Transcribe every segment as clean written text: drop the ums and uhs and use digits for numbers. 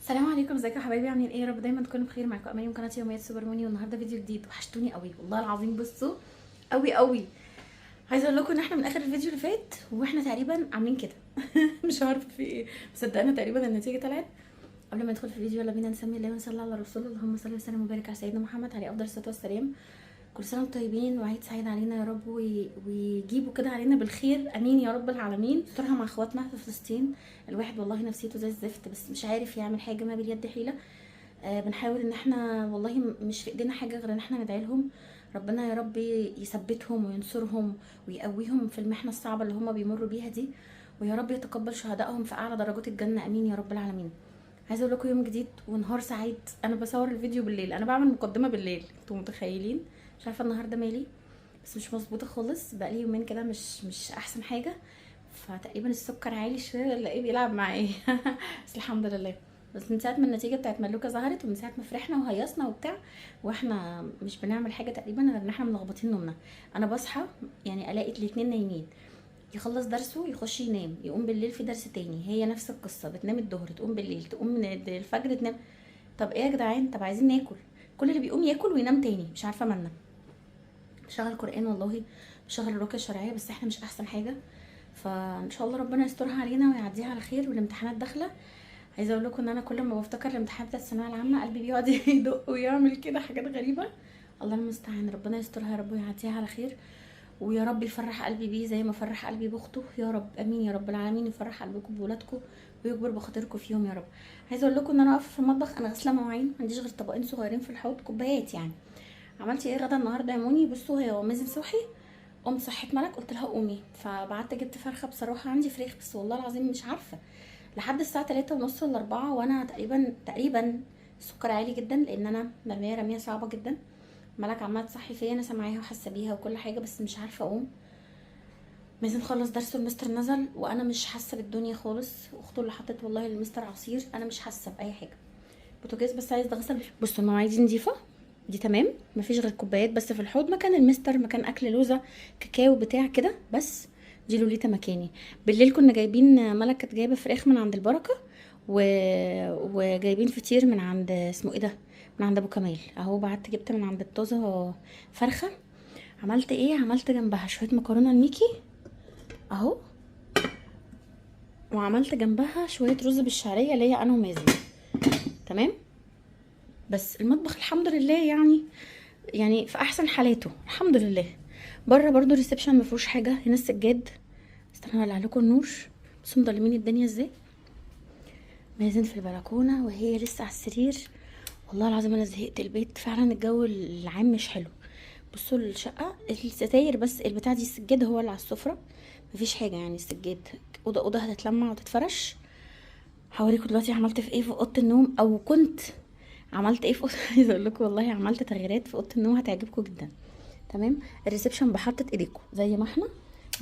السلام عليكم، ازيكم يا حبايبي؟ عاملين ايه؟ يا رب دايما تكونوا بخير. معاكم اماني من قناه يوميات سوبر موني، والنهارده فيديو جديد. وحشتوني قوي والله العظيم. بصوا قوي قوي، عايزه اقول لكم ان احنا من اخر الفيديو اللي فات واحنا تقريبا عاملين كده. مش عارفه في ايه، مصدقانا تقريبا النتيجه طلعت. قبل ما ندخل في الفيديو يلا بينا نسمي الله ونصلي على رسول الله. اللهم صل وسلم وبارك على سيدنا محمد عليه افضل الصلاه والسلام. كل سنه وانتم طيبين وعيد سعيد علينا يا رب، ويجيبوا كده علينا بالخير، امين يا رب العالمين. استرها مع اخواتنا في فلسطين. الواحد والله نفسيته زي الزفت، بس مش عارف يعمل حاجه، ما باليد حيله. بنحاول ان احنا والله مش في ايدينا حاجه غير ان احنا ندعي لهم. ربنا يا رب يثبتهم وينصرهم ويقويهم في المحنه الصعبه اللي هم بيمروا بيها دي، ويا رب يتقبل شهدائهم في اعلى درجات الجنه، امين يا رب العالمين. عايزه اقول لكم يوم جديد ونهار سعيد. انا بصور الفيديو بالليل، انا بعمل مقدمه بالليل، انتوا متخيلين؟ مش عارفه النهارده مالي، بس مش مظبوطه خالص. بقالي يومين كده مش احسن حاجه، فتقريبا السكر عالي شويه ولا ايه بيلعب معايا. بس الحمد لله. بس من ساعه ما النتيجه بتاعت ملوكه ظهرت، ومن ساعه ما فرحنا وهيصنا وبتاع، واحنا مش بنعمل حاجه تقريبا غير ان احنا ملخبطين نومنا. انا بصحى يعني الاقي الاتنين نايمين، يخلص درسه يخش ينام، يقوم بالليل في درس تاني، هي نفس القصه، بتنام الظهر تقوم بالليل، تقوم من الفجر تنام. طب ايه يا جدعان؟ طب عايزين ناكل. كل اللي بيقوم ياكل وينام تاني، مش عارفه مالنا. بشغل قران والله، بشغل الرقيه الشرعيه، بس احنا مش احسن حاجه. فان شاء الله ربنا يسترها علينا ويعديها على خير، والامتحانات داخله. عايزه اقول لكم ان انا كل ما بفتكر الامتحانات بتاعت الثانويه العامه قلبي بيقعد يدق ويعمل كده حاجات غريبه. الله المستعان، ربنا يسترها يا رب ويعديها على خير، ويا رب يفرح قلبي بيه زي ما فرح قلبي باخته يا رب، امين يا رب العالمين. يفرح قلبكم بولادكم ويكبر بخاطركم فيهم يا رب. عايزه اقول لكم ان انا واقفه في المطبخ، انا غاسله مواعين، ما عنديش غير طبقين صغيرين في الحوض، كوبايات يعني. عملتي ايه غدا النهارده يا موني؟ بصوا، هي مازن صحي، قمت صحيت ملك، قلت لها قومي، فبعت جبت فرخه. بصراحه عندي فراخ، بس والله العظيم مش عارفه لحد الساعه 3:30 ولا 4 وانا تقريبا السكر عالي جدا، لان انا مرميه رميه صعبه جدا. ملك عماله تصحي فيا، انا سامعاها وحاسه بيها وكل حاجه، بس مش عارفه اقوم. مازن خلص درسه، المستر نزل، وانا مش حاسه بالدنيا خالص. واخته اللي حطت والله المستر عصير، انا مش حاسه باي حاجه. بوتاجاز بس عايز اغسل. بصوا المواعيد دي نضيفه، دي تمام، مفيش غير كوبايات بس في الحوض مكان المستر، مكان اكل لوزه كاكاو بتاع كده بس. دي لوليتا مكاني. بالليل كنا جايبين، ملك كانت جايبه فراخ من عند البركه، و... وجايبين فطير من عند اسمه ايه ده، من عند ابو كمال اهو. بعت جبت من عند الطازه فرخه. عملت ايه؟ عملت جنبها شويه مكرونه الميكي اهو، وعملت جنبها شويه رز بالشعريه ليا انا ومازن. تمام. بس المطبخ الحمد لله يعني في احسن حالاته الحمد لله. بره برضو الريسبشن ما فيهوش حاجه، هنا السجاد. استنى اولع لكم النور، بس مضلمين الدنيا ازاي. مازن في البلكونه وهي لسه على السرير. والله العظيم انا زهقت، البيت فعلا الجو العام مش حلو. بصوا الشقه، الستاير بس البتاع دي، السجاد هو اللي على السفره، مفيش حاجه يعني. السجاد اوضه اوضه هتتلمع وتتفرش. هوريكم دلوقتي عملت في ايه في اوضه النوم، او كنت عملت ايه في اوضه. عايزه اقول لكم والله عملت تغييرات في اوضه النوم هتعجبكم جدا. تمام. الريسبشن بحطة ايديكم زي ما احنا،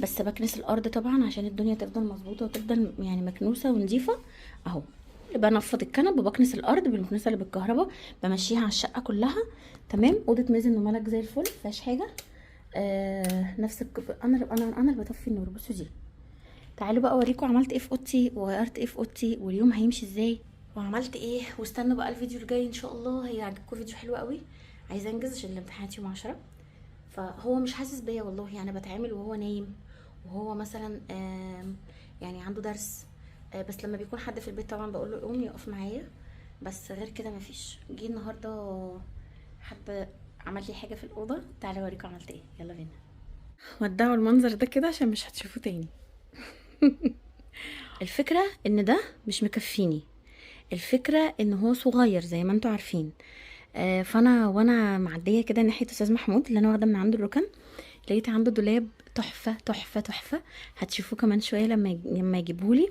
بس بكنس الارض طبعا عشان الدنيا تفضل مظبوطه وتفضل يعني مكنوسه ونظيفه اهو. بنفض الكنب وبكنس الارض بالمكنسه اللي بالكهرباء، بمشيها على الشقه كلها. تمام. اوضه مازن وملك زي الفل، مفيهاش حاجه. نفس انا اللي بطفي النور. بصوا دي، تعالوا بقى اوريكم عملت ايه في اوضتي وغيرت ايه في اوضتي واليوم هيمشي ازاي وعملت ايه. واستنوا بقى الفيديو الجاي ان شاء الله هيعجبكم، فيديو حلو قوي. عايزه انجز عشان الامتحانات يوم 10. فهو مش حاسس بيا والله، يعني بتعامل وهو نايم، وهو مثلا يعني عنده درس. بس لما بيكون حد في البيت طبعا بقول له قوم يقف معايا، بس غير كده مفيش. جه النهارده حب عمل لي حاجه في الاوضه، تعالى اوريكم عملت ايه، يلا بينا. ودعوا المنظر ده كده عشان مش هتشوفوه تاني. الفكره ان ده مش مكفيني، الفكره ان هو صغير زي ما انتوا عارفين. وانا معديه كده ناحيه استاذ محمود اللي انا واخده من عنده الركن، لقيت عنده دولاب تحفه تحفه تحفه. هتشوفوه كمان شويه لما يجيبهولي.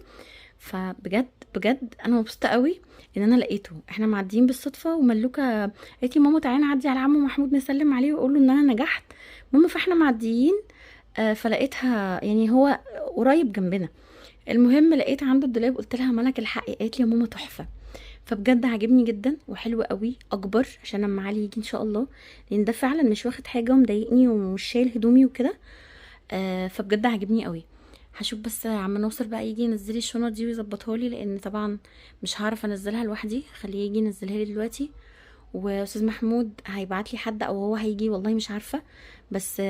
فبجد بجد انا مبسوطه قوي ان انا لقيته. احنا معديين بالصدفه وملوكه قالت لي ماما تعالي نعدي على عمو محمود نسلم عليه واقول له ان انا نجحت. ماما فاحنا معديين، فلقيتها يعني هو قريب جنبنا. المهم لقيت عنده الدولاب، قلت لها ملك الحقي، قالت لي يا ماما تحفه. فبجد عاجبني جدا وحلو قوي، اكبر عشان لما علي يجي ان شاء الله، لان ده فعلا مش واخد حاجه ومضايقني ومش شايل هدومي وكده. فبجد عاجبني قوي. هشوف بس عم نوصل بقى يجي ينزلي الشنط دي ويظبطها لي، لان طبعا مش هعرف انزلها لوحدي، خليه يجي ينزلها لي دلوقتي. واستاذ محمود هيبعت لي حد او هو هيجي، والله مش عارفه، بس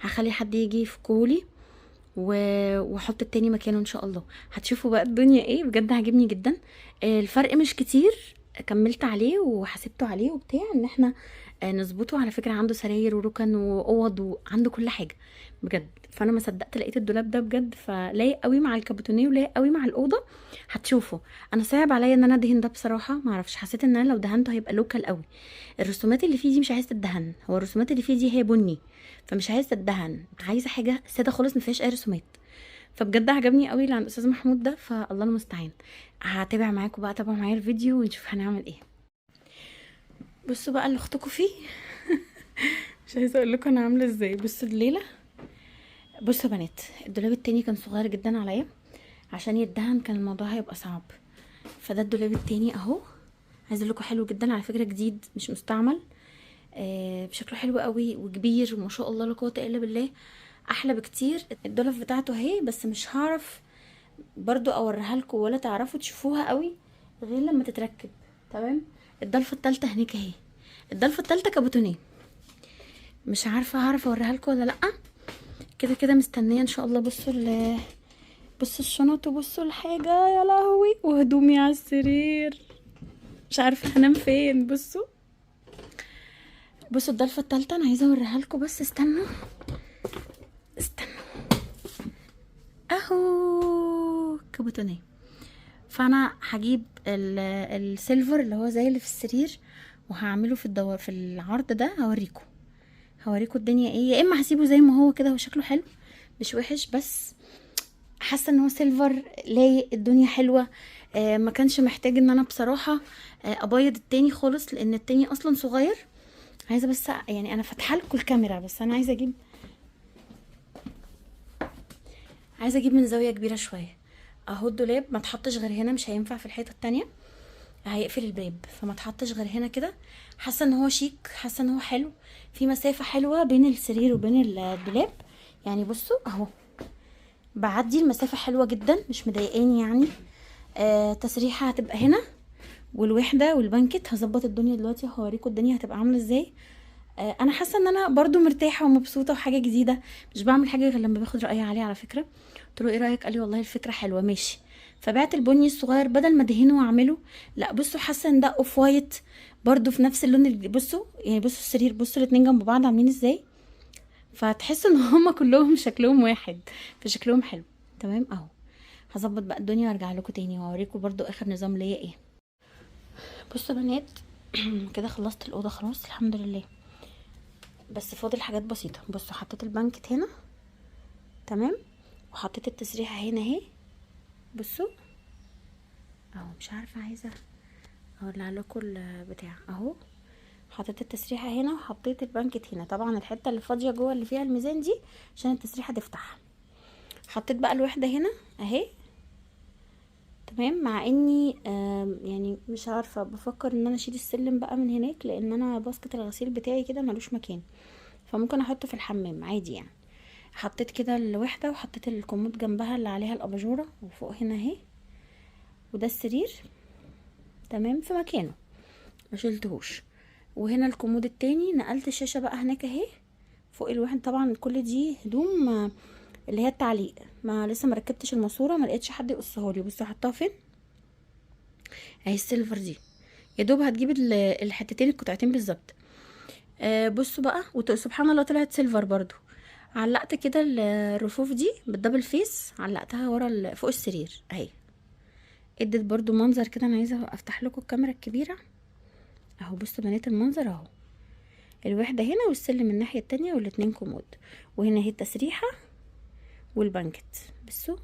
هخلي حد يجي يفكهولي واحط التاني مكانه ان شاء الله. هتشوفوا بقى الدنيا ايه، بجد عاجبني جدا. الفرق مش كتير، كملت عليه وحسبته عليه وبتاع ان احنا نظبطه. على فكره عنده سراير وركن واوض وعنده كل حاجه بجد. فانا ما صدقت لقيت الدولاب ده بجد، فلايق قوي مع الكابوتونيه ولايق قوي مع الاوضه. هتشوفوا. انا صعب عليا ان انا ادهن ده بصراحه، ما اعرفش، حسيت ان انا لو دهنته هيبقى لوكال قوي. الرسومات اللي فيه دي مش عايزه تدهن، هو الرسومات اللي فيه دي هي بني، فمش عايزه تدهن، عايزه حاجه ساده خالص ما فيهاش اي رسومات. فبجد عجبني قوي اللي عند استاذ محمود ده، فالله المستعان. هتابع معاكم بقى، تابعوا معايا الفيديو ونشوف هنعمل ايه. بصوا بقى اللي اختكم فيه. مش عايزه اقول لكم انا عامله ازاي. بصوا الليله، بصوا يا بنات، الدولاب التاني كان صغير جدا عليا، عشان يدهن كان الموضوع هيبقى صعب. فده الدولاب التاني اهو. عايزه اقول لكم حلو جدا على فكره، جديد مش مستعمل. بشكله حلو قوي وكبير وما شاء الله لا قوه الا بالله. احلى بكتير الدولاب بتاعته اهي، بس مش هعرف برضو اوريها لكم ولا تعرفوا تشوفوها قوي غير لما تتركب. تمام. الضلفه التالتة هناك اهي، الضلفه التالتة كابوتونيه، مش عارفه هعرف اوريها لكم ولا لا. كده كده مستنيه ان شاء الله. بصوا الشنط وبصوا الحاجه، يا لهوي، وهدومي على السرير، مش عارفه هنام فين. بصوا الضلفه التالتة انا عايزه اوريها لكم، بس استنوا اهو كابوتونيه. فانا هجيب السيلفر اللي هو زي اللي في السرير، وهعمله في الدور في العرض ده. هوريكم الدنيا ايه، يا اما هسيبه زي ما هو كده، هو شكله حلو مش وحش، بس حاسه ان هو سيلفر لايق، الدنيا حلوه. ما كانش محتاج ان انا بصراحه ابيض التاني خالص، لان التاني اصلا صغير. عايزه بس يعني انا فاتحه لكم الكاميرا، بس انا عايزه اجيب من زاويه كبيره شويه. اهو الدولاب ما تحطش غير هنا، مش هينفع في الحيطه التانية، هيقفل الباب، فما تحطش غير هنا كده. حاسه ان هو شيك، حاسه ان هو حلو، في مسافه حلوه بين السرير وبين الدولاب. يعني بصوا اهو، بعدي المسافه حلوه جدا، مش مضايقاني يعني. تسريحه هتبقى هنا، والوحده والبنكت هظبط الدنيا دلوقتي، هوريكم الدنيا هتبقى عامله ازاي. انا حاسه ان انا برضو مرتاحه ومبسوطه وحاجه جديده، مش بعمل حاجه غير لما باخد راي عليه. على فكره قلت له ايه رايك، قال لي والله الفكره حلوه ماشي. فبعت البني الصغير بدل ما ادهنه واعمله. لا بصوا، حاسه ان ده اوف وايت برضو في نفس اللون اللي بصوا، يعني بصوا السرير، بصوا الاتنين جنب بعض عاملين ازاي، فتحسوا ان هما كلهم شكلهم واحد، فشكلهم حلو. تمام اهو. هظبط بقى الدنيا وارجع لكم تاني واوريكم برضو اخر نظام ليا ايه. بصوا يا بنات، كده خلصت الاوضه خلاص الحمد لله، بس فاضل حاجات بسيطه. بصوا حطيت البانكت هنا، تمام، وحطيت التسريحه هنا اهي. بصوا اهو، مش عارفه عايزه اولع لكم البتاع اهو. حطيت التسريحه هنا وحطيت البانكت هنا، طبعا الحته اللي فاضيه جوه اللي فيها الميزان دي عشان التسريحه تفتح. حطيت بقى الوحده هنا اهي، تمام. مع اني يعني مش عارفه، بفكر ان انا اشيل السلم بقى من هناك، لان انا باسكت الغسيل بتاعي كده ملوش مكان، فممكن احطه في الحمام عادي يعني. حطيت كده الوحده، وحطيت الكومود جنبها اللي عليها الاباجوره، وفوق هنا اهي، وده السرير تمام في مكانه ما شلتهوش. وهنا الكومود التاني نقلت الشاشه بقى هناك اهي فوق الواحد. طبعا كل دي هدوم اللي هي التعليق، ما لسه مركبتش الماسوره، ما لقيتش حد يقصها لي. بصوا حطها فين اهي، السيلفر دي يا دوب هتجيب الحتتين القطعتين بالظبط. بصوا بقى، وسبحان الله طلعت سيلفر برضو. علقت كده الرفوف دي بالدبل فيس، علقتها ورا فوق السرير اهي، ادت برضو منظر كده. انا عايزه افتح لكم الكاميرا الكبيره اهو. بصوا بنات المنظر اهو، الوحده هنا والسلم الناحيه التانية والاتنين كومود، وهنا اهي التسريحه والبانكت. بصوا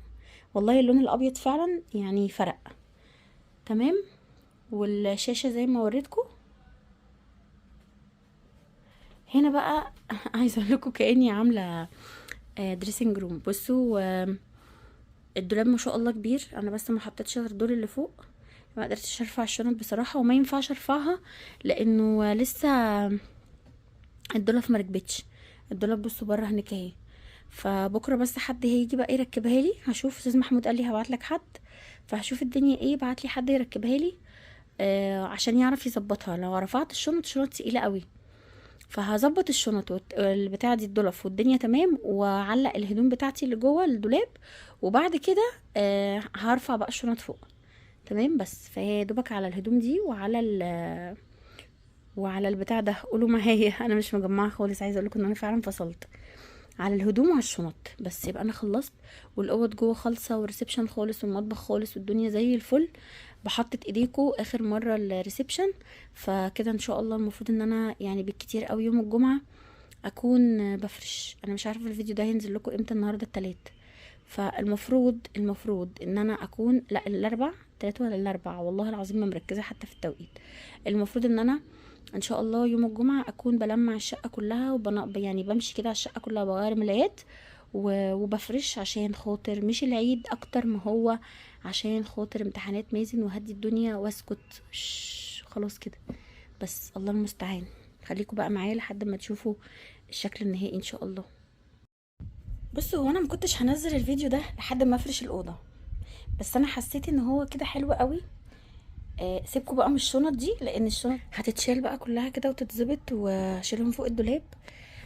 والله اللون الابيض فعلا يعني فرق تمام. والشاشه زي ما وريتكم هنا بقى. عايزه اقول لكم كاني عامله دريسنج روم. بصوا الدولاب ما شاء الله كبير، انا بس ما حطيتش غير الدور اللي فوق، ما قدرتش ارفع الشنط بصراحه، وما ينفعش ارفعها لانه لسه الدولاب ما ركبتش. الدولاب بصوا بره هناك اهي، فبكره بس حد هيجي بقى يركبها لي. هشوف استاذ محمود قال لي هبعت لك حد، فهشوف الدنيا ايه، بعت لي حد يركبها لي عشان يعرف يظبطها. لو رفعت الشنط تقيله قوي، فهظبط الشنط البتاعه دي الضلف والدنيا تمام، واعلق الهدوم بتاعتي اللي جوه الدولاب، وبعد كده هرفع بقى الشنط فوق. تمام. بس فهي دوبك على الهدوم دي وعلى البتاع ده. قولوا ما هي انا مش مجمعه خالص، عايزه اقول لكم ان انا فعلا فصلت على الهدوم وعلى الشنط بس. يبقى انا خلصت، والاوض جوه خالصه، والريسبشن خالص، والمطبخ خالص، والدنيا زي الفل. بحطت ايديكو اخر مره الريسبشن. فكده ان شاء الله المفروض ان انا يعني بالكتير قوي يوم الجمعه اكون بفرش. انا مش عارفه الفيديو ده هينزل لكم امتى، النهارده التلات، فالمفروض ان انا اكون لا الاربع تلات ولا الاربع، والله العظيم ما مركزه حتى في التوقيت. المفروض ان انا ان شاء الله يوم الجمعه اكون بلمع الشقه كلها يعني بمشي كده على الشقه كلها، بغير ملايات وبفرش، عشان خاطر مش العيد اكتر ما هو عشان خاطر امتحانات مازن، وهدي الدنيا واسكت. خلاص كده بس. الله المستعان. خليكم بقى معايا لحد ما تشوفوا الشكل النهائي ان شاء الله. بصوا، هو انا ما كنتش هنزل الفيديو ده لحد ما افرش الاوضه، بس انا حسيت ان هو كده حلو قوي. سيبكوا بقى من الشنط دي، لان الشنط هتتشال بقى كلها كده وتتظبط، واشيلهم فوق الدولاب.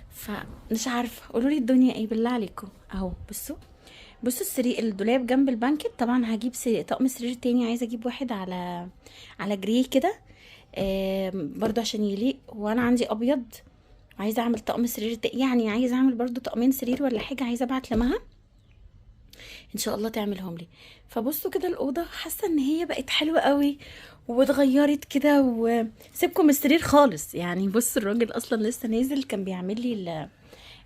فمش عارفه، قولوا لي الدنيا ايه بالله عليكم. اهو بصوا السرير، الدولاب جنب البانكت. طبعا هجيب طقم سرير تاني، عايزه اجيب واحد على جري كده برضو عشان يليق. وانا عندي ابيض، عايزه اعمل طقم سرير يعني عايزه اعمل برضو طقمين سرير ولا حاجه. عايزه ابعت لمها ان شاء الله تعملهم لي. فبصوا كده الاوضه، حاسه ان هي بقت حلوه قوي واتغيرت كده. وسيبكم من السرير خالص يعني. بص الراجل اصلا لسه نازل كان بيعمل لي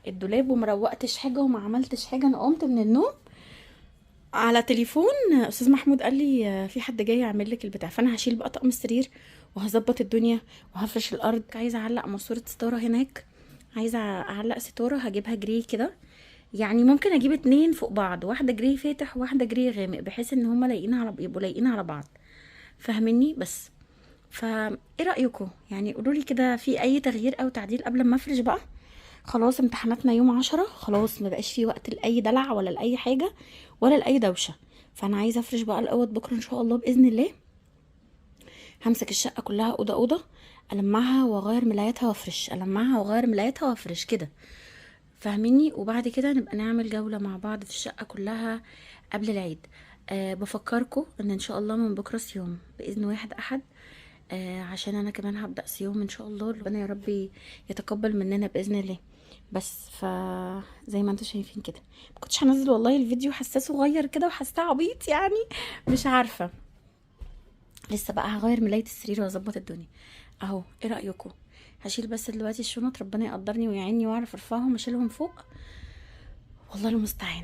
الدولاب، ومروقتش حاجه وما عملتش حاجه. انا قمت من النوم على تليفون استاذ محمود قال لي في حد جاي يعمل لك البتاع. فانا هشيل بقى طقم السرير وهظبط الدنيا وهفرش الارض. عايزه اعلق ماسوره ستاره هناك، عايزه اعلق ستاره هجيبها جري كده. يعني ممكن اجيب اتنين فوق بعض، واحده جري فاتح وواحده جري غامق، بحيث ان هما يبقوا لايقين على بعض. فاهميني؟ بس فا ايه رايكم يعني؟ قولوا لي كده في اي تغيير او تعديل قبل ما افرش بقى. خلاص امتحاناتنا يوم 10، خلاص ما بقاش في وقت لاي دلع ولا لاي حاجه ولا لاي دوشه. فانا عايزه افرش بقى الاوض بكره ان شاء الله باذن الله. همسك الشقه كلها اوضه اوضه، المعها واغير ملاياتها وافرش، المعها واغير ملاياتها وافرش كده. فاهميني؟ وبعد كده نبقى نعمل جولة مع بعض في الشقة كلها قبل العيد. بفكركم ان شاء الله من بكرة صيام بإذن واحد أحد. عشان انا كمان هبدأ صيام ان شاء الله. ربنا يا رب يتقبل مننا بإذن الله. بس زي ما انتم شايفين كده، ما كنتش هنزل والله الفيديو، حاساه صغير كده وحاساه عبيط يعني، مش عارفة. لسه بقى هغير ملاية السرير واظبط الدنيا. اهو ايه رأيكم؟ هشيل بس دلوقتي الشنط، ربنا يقدرني ويعيني واعرف ارفعهم اشيلهم فوق. والله المستعان.